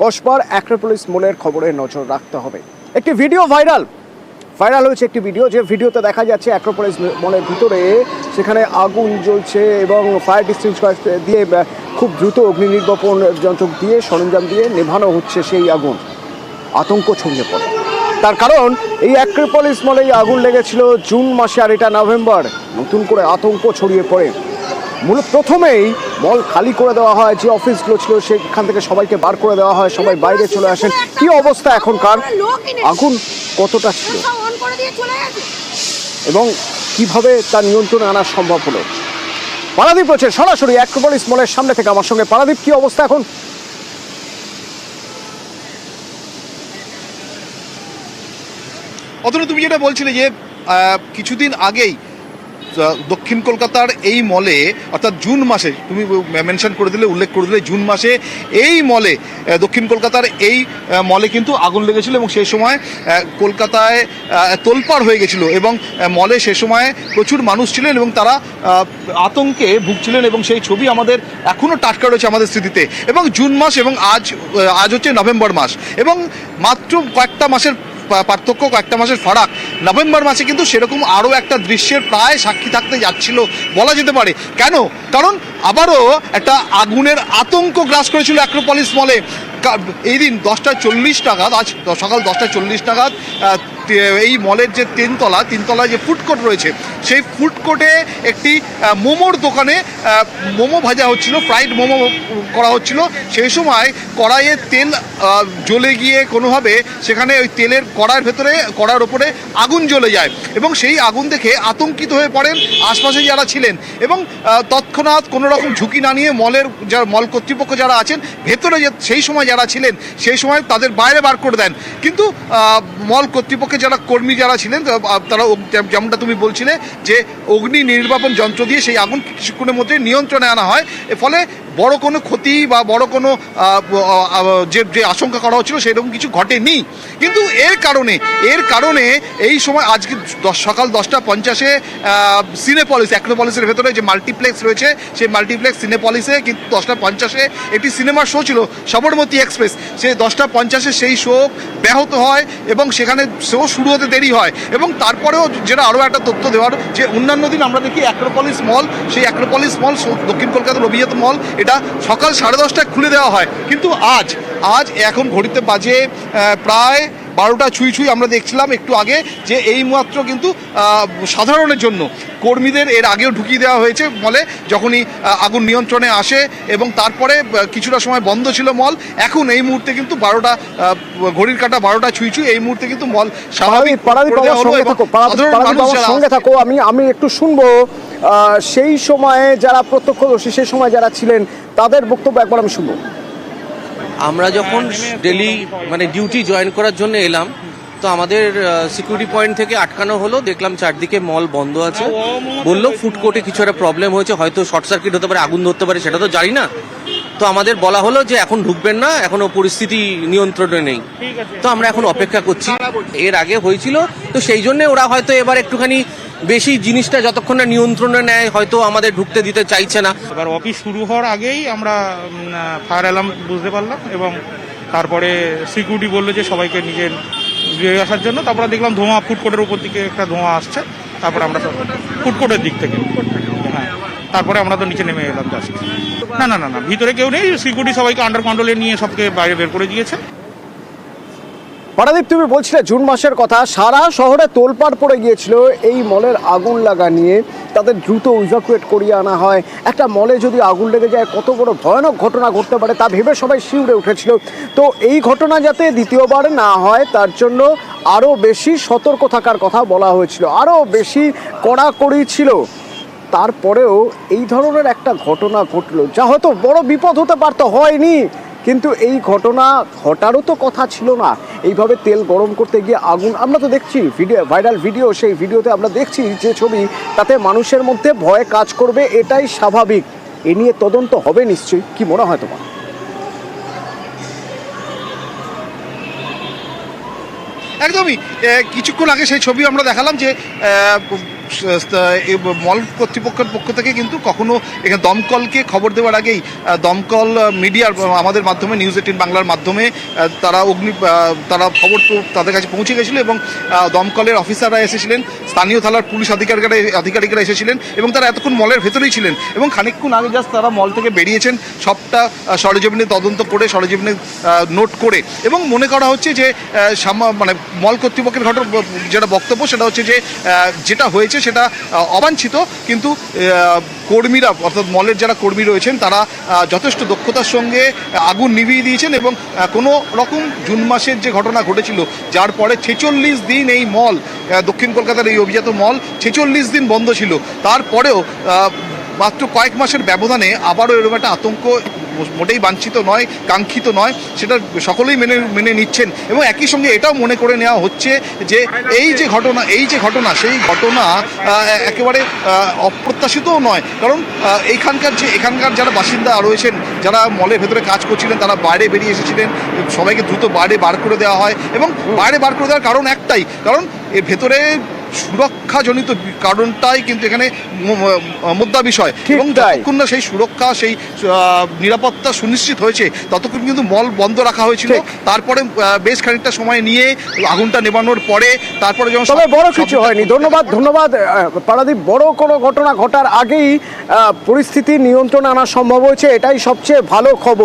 কসবার Acropolis মলের খবরে নজর রাখতে হবে। একটি ভিডিও ভাইরাল হয়েছে, একটি ভিডিও, যে ভিডিওতে দেখা যাচ্ছে অ্যাক্রোপলিস মলের ভিতরে সেখানে আগুন জ্বলছে এবং ফায়ার এক্সটিংগুইশার দিয়ে খুব দ্রুত অগ্নি নির্বাপন যন্ত্র দিয়ে সরঞ্জাম দিয়ে নেভানো হচ্ছে সেই আগুন। আতঙ্ক ছড়িয়ে পড়ে, তার কারণ এই অ্যাক্রোপলিস মলে আগুন লেগেছিল জুন মাসে আর এটা নভেম্বর। নতুন করে আতঙ্ক ছড়িয়ে পড়ে। মূলত প্রথমেই মল খালি করে দেওয়া হয়, যে অফিসগুলো ছিল সেখান থেকে সবাইকে বার করে দেওয়া হয়, সবাই বাইরে চলে আসেন। কি অবস্থা এখনকার, আগুন কতটা ছিল এবং কিভাবে তার নিয়ন্ত্রণে আনা সম্ভব হলো? পারাদীপ রয়েছে সরাসরি অ্যাক্রোপলিস মলের সামনে থেকে আমার সঙ্গে। পারাদীপ, কি অবস্থা এখন? অথচ তুমি যেটা বলছিলে যে কিছুদিন আগেই দক্ষিণ কলকাতার এই মলে, অর্থাৎ জুন মাসে, তুমি মেনশন করে দিলে, উল্লেখ করে দিলে, জুন মাসে এই মলে, দক্ষিণ কলকাতার এই মলে কিন্তু আগুন লেগেছিল এবং সেই সময় কলকাতায় তোলপাড় হয়ে গেছিল এবং মলে সে সময় প্রচুর মানুষ ছিলেন এবং তারা আতঙ্কে ভুগছিলেন এবং সেই ছবি আমাদের এখনও টাটকা রয়েছে আমাদের স্মৃতিতে। এবং জুন মাস এবং আজ হচ্ছে নভেম্বর মাস এবং মাত্র কয়েকটা মাসের পার্থক্য, কয়েকটা মাসের ফারাক। নভেম্বর মাসে কিন্তু সেরকম আরও একটা দৃশ্যের প্রায় সাক্ষী থাকতে যাচ্ছিল বলা যেতে পারে। কেন? কারণ আবারও একটা আগুনের আতঙ্ক গ্রাস করেছিল অ্যাক্রোপলিস মলে। এই দিন 10:40 নাগাদ, আজ সকাল 10:40 নাগাদ এই মলের যে তিনতলায় যে ফুড কোর্ট রয়েছে, সেই ফুড কোর্টে একটি মোমোর দোকানে মোমো ভাজা হচ্ছিল, ফ্রাইড মোমো করা হচ্ছিল। সেই সময় কড়াইয়ে তেল জ্বলে গিয়ে কোনোভাবে সেখানে ওই তেলের কড়ার ওপরে আগুন জ্বলে যায় এবং সেই আগুন দেখে আতঙ্কিত হয়ে পড়েন আশপাশে যারা ছিলেন এবং তৎক্ষণাৎ কোনো রকম ঝুঁকি না নিয়ে মল কর্তৃপক্ষ যারা আছেন ভেতরে, সেই সময় যারা ছিলেন সেই সময় তাদের বাইরে বার করে দেন। কিন্তু মল কর্তৃপক্ষের যারা কর্মী যারা ছিলেন তারা, যেমনটা তুমি বলছিলে, যে অগ্নি নির্বাপন যন্ত্র দিয়ে সেই আগুন কিছুক্ষণের মধ্যে নিয়ন্ত্রণে আনা হয়। এর ফলে বড় কোনো ক্ষতি বা বড় কোনো যে আশঙ্কা করা হচ্ছিল সেরকম কিছু ঘটেনি। কিন্তু এর কারণে এই সময় আজকে সকাল 10:50 সিনেপলিস, অ্যাক্রোপলিসের ভেতরে যে মাল্টিপ্লেক্স রয়েছে, সেই মাল্টিপ্লেক্স সিনেপলিসে কিন্তু 10:50 একটি সিনেমার শো ছিল, সবরমতী এক্সপ্রেস। সেই 10:50 সেই শো ব্যাহত হয় এবং সেখানে শো শুরু হতে দেরি হয়। এবং তারপরেও যেটা আরও একটা তথ্য দেওয়ার, যে অন্যান্য দিন আমরা দেখি অ্যাক্রোপলিস মল, সেই অ্যাক্রোপলিস মল দক্ষিণ কলকাতার অভিজাত মল, এটা সকাল 10:30টায় খুলে দেওয়া হয়। কিন্তু আজ এখন ঘড়িতে বাজে প্রায় 12টা ছুঁই। আমরা দেখছিলাম একটু আগে যে এইমাত্র কিন্তু সাধারণের জন্য কর্মীদের এর আগেও ঢুকিয়ে দেওয়া হয়েছে মলে, যখনই আগুন নিয়ন্ত্রণে আসে এবং তারপরে কিছুটা সময় বন্ধ ছিল মল। এখন এই মুহূর্তে কিন্তু ঘড়ির কাঁটা 12টা ছুঁই। এই মুহূর্তে কিন্তু মল স্বাভাবিক। সঙ্গে থাকো, আমি একটু শুনবো সেই সময়ে যারা প্রত্যক্ষদর্শী, সেই সময় যারা ছিলেন তাদের বক্তব্য একবার আমি শুনবো। আমরা যখন ডেলি ডিউটি জয়েন করার জন্য এলাম, তো আমাদের সিকিউরিটি পয়েন্ট থেকে আটকানো হলো। দেখলাম চারদিকে মল বন্ধ আছে। বললো ফুড কোর্টে কিছু একটা প্রবলেম হয়েছে, হয়তো শর্ট সার্কিট হতে পারে, আগুন ধরতে পারে, সেটা তো জানি না। তো আমাদের বলা হলো যে এখন ঢুকবেন না, এখনো পরিস্থিতি নিয়ন্ত্রণে নেই। তো আমরা এখন অপেক্ষা করছি। এর আগে হয়েছিল, তো সেই জন্য ওরা হয়তো এবার একটুখানি বেশি জিনিসটা যতক্ষণ না নিয়ন্ত্রণে নেয় হয়তো আমাদের ঢুকতে দিতে চাইছে না। এবার অফিস শুরু হওয়ার আগেই আমরা ফায়ার অ্যালার্ম বুঝতে পারলাম এবং তারপরে সিকিউরিটি বললো যে সবাইকে নিজের বেরিয়ে আসার জন্য। তারপরে দেখলাম ধোঁয়া, ফুড কোর্টের উপর দিকে একটা ধোঁয়া আসছে। তারপরে আমরা ফুড কোর্টের দিক থেকে, হ্যাঁ, তারপরে আমরা তো নিচে নেমে এলাম জাস্ট। না, ভিতরে কেউ নেই। সিকিউরিটি সবাইকে আন্ডার কন্ট্রোলে নিয়ে সবকে বাইরে বের করে দিয়েছে। পারাদীপ, তুমি বলছিলে জুন মাসের কথা, সারা শহরে তোলপাড় পড়ে গিয়েছিল এই মলের আগুন লাগা নিয়ে। তাদের দ্রুত ইভাকুয়েট করিয়ে আনা হয়। একটা মলে যদি আগুন লেগে যায় কত বড় ভয়ানক ঘটনা ঘটতে পারে তা ভেবে সবাই শিউরে উঠেছিল। তো এই ঘটনা যাতে দ্বিতীয়বার না হয় তার জন্য আরও বেশি সতর্ক থাকার কথা বলা হয়েছিল, আরও বেশি কড়াকড়ি ছিল। তারপরেও এই ধরনের একটা ঘটনা ঘটলো, যা হয়তো বড় বিপদ হতে পারতো, হয়নি। কিন্তু এই ঘটনা ঘটারও তো কথা ছিল না। এইভাবে তেল গরম করতে গিয়ে আগুন, আমরা তো দেখছি ভাইরাল ভিডিও, সেই ভিডিওতে আমরা দেখছি যে ছবি, তাতে মানুষের মধ্যে ভয় কাজ করবে, এটাই স্বাভাবিক। এ নিয়ে তদন্ত হবে নিশ্চয়ই, কি মনে হয় তোমার? একদমই। কিছুক্ষণ আগে সেই ছবি আমরা দেখালাম যে এই মল কর্তৃপক্ষের পক্ষ থেকে কিন্তু কখনো এখানে দমকলকে খবর দেওয়ার আগেই দমকল মিডিয়ার আমাদের মাধ্যমে নিউজ 18 বাংলার মাধ্যমে তারা খবর তাদের কাছে পৌঁছে গেছিলো এবং দমকলের অফিসাররা এসেছিলেন, স্থানীয় থানার পুলিশ আধিকারিকরা এসেছিলেন এবং তারা এতক্ষণ মলের ভেতরেই ছিলেন এবং খানিকক্ষণ আগে জাস্ট তারা মল থেকে বেরিয়েছেন, সবটা সরেজমিনে তদন্ত করে সরেজমিনে নোট করে। এবং মনে করা হচ্ছে যে মানে মল কর্তৃপক্ষের যেটা বক্তব্য সেটা হচ্ছে যে যেটা হয়েছে সেটা অবাঞ্ছিত, কিন্তু কর্মীরা অর্থাৎ মলের যারা কর্মী রয়েছেন তারা যথেষ্ট দক্ষতার সঙ্গে আগুন নিভিয়ে দিয়েছেন এবং কোনো রকম জুন মাসের যে ঘটনা ঘটেছিল যার পরে 46 দিন এই মল, দক্ষিণ কলকাতার এই অভিজাত মল 46 দিন বন্ধ ছিল, তারপরেও মাত্র কয়েক মাসের ব্যবধানে আবারও এরকম একটা আতঙ্ক মোটেই বাঞ্ছিত নয়, কাঙ্ক্ষিত নয়, সেটা সকলেই মেনে নিচ্ছেন। এবং একই সঙ্গে এটাও মনে করে নেওয়া হচ্ছে যে এই যে ঘটনা সেই ঘটনা একেবারে অপ্রত্যাশিতও নয়, কারণ এখানকার যারা বাসিন্দা রয়েছেন, যারা মলের ভেতরে কাজ করছিলেন, তারা বাইরে বেরিয়ে এসেছিলেন, সবাইকে দ্রুত বাইরে বার করে দেওয়া হয় এবং বাইরে বার করে দেওয়ার কারণ একটাই, কারণ এর ভেতরে সুরক্ষাজনিত কারণটাই কিন্তু এখানে মুদ্রা বিষয় এবং যতক্ষণ না সেই সুরক্ষা, সেই নিরাপত্তা সুনিশ্চিত হয়েছে ততক্ষণ কিন্তু মল বন্ধ রাখা হয়েছিল। তারপরে বেশ খানিকটা সময় নিয়ে আগুনটা নেভানোর পরে তারপরে যখন বড় কিছু হয়নি। ধন্যবাদ পারাদীপ। বড় কোনো ঘটনা ঘটার আগেই পরিস্থিতি নিয়ন্ত্রণে আনা সম্ভব হয়েছে, এটাই সবচেয়ে ভালো খবর।